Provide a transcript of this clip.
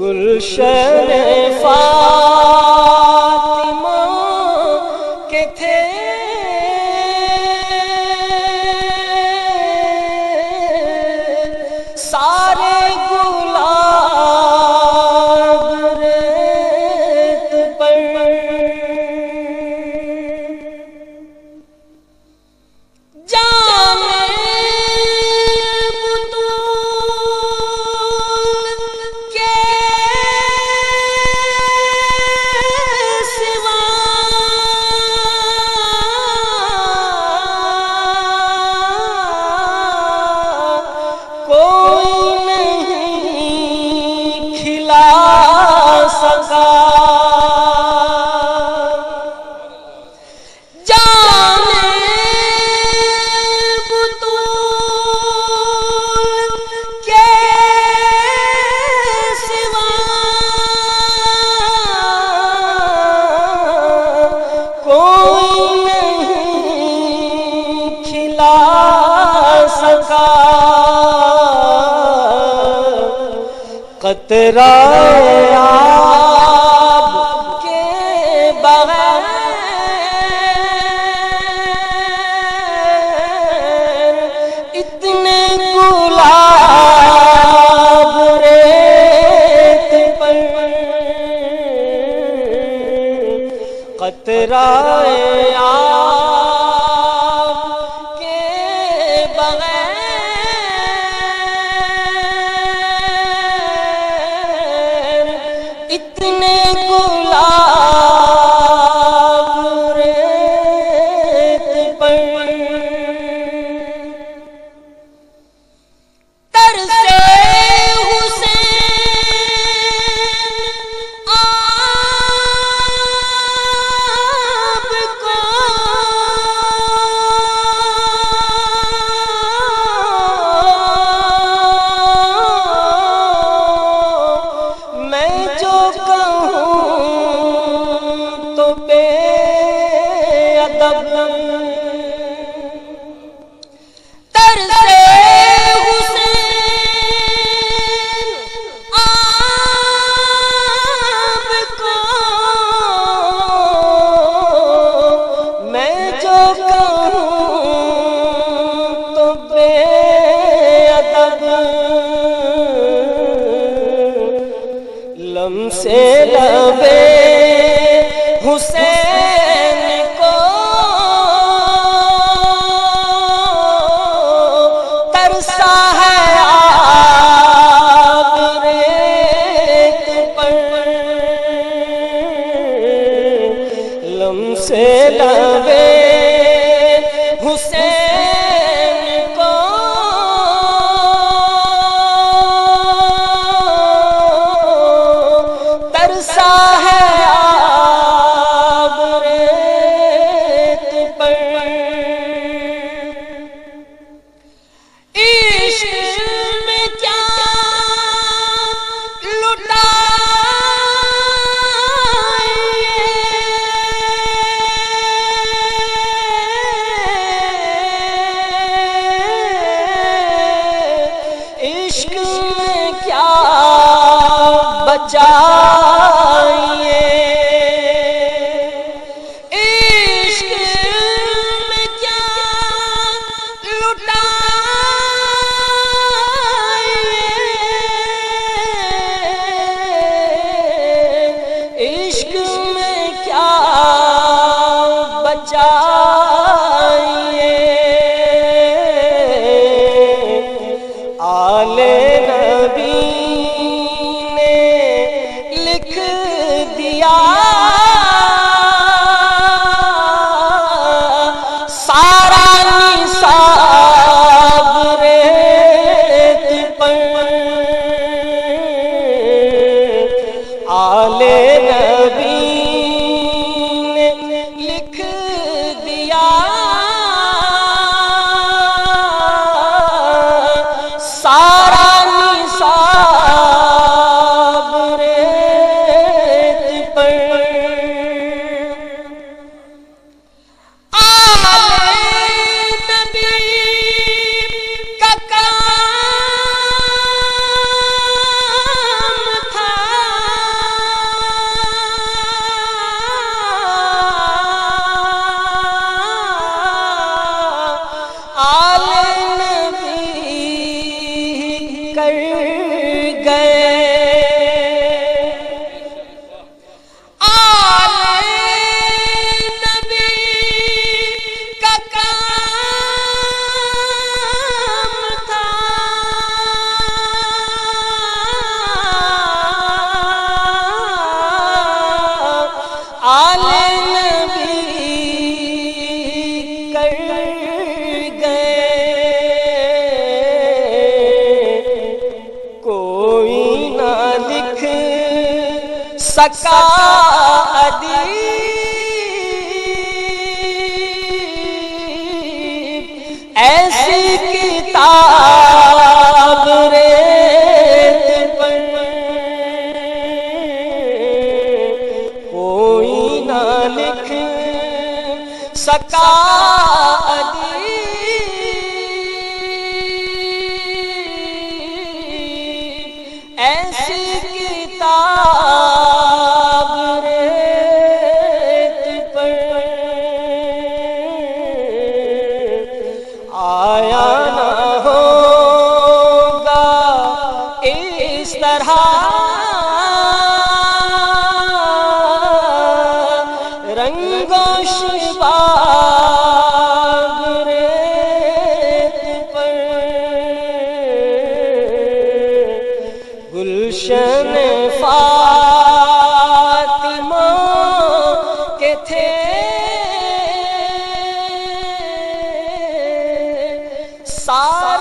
گلشن فاطمہ کے تھے سارے گلاب ریت پر، قطرہ آب کے بغیر اتنے گلاب ریت پر، قطرہ آب کے بغیر اتنے گلاب ریت پر، ترسے حسین آپ کو میں جو تو بے ادب، ترسے حسین آپ کو میں جو کہوں تو بے ادب، لمسے لبے حسین کو ترسا ہے آب ریت پر، لمسے لبے حسین کو ترسا ہے بچائیے، عشق میں کیا لٹائیے، عشق میں کیا بچائیے، آل نبی لکھ دیا سارا نصاب ریت پر، آل نبی نے لکھ دیا سارا نصاب ریت پر، آل نبی کا کام تھا سکا ادیب ایسی کتاب ریت پر کوئی نہ لکھ سکا ایسی کتاب ریت پر آیا نہ ہوگا اس طرح رنگ و شباب ریت پر گلشن فاطمہ کے تھے سارے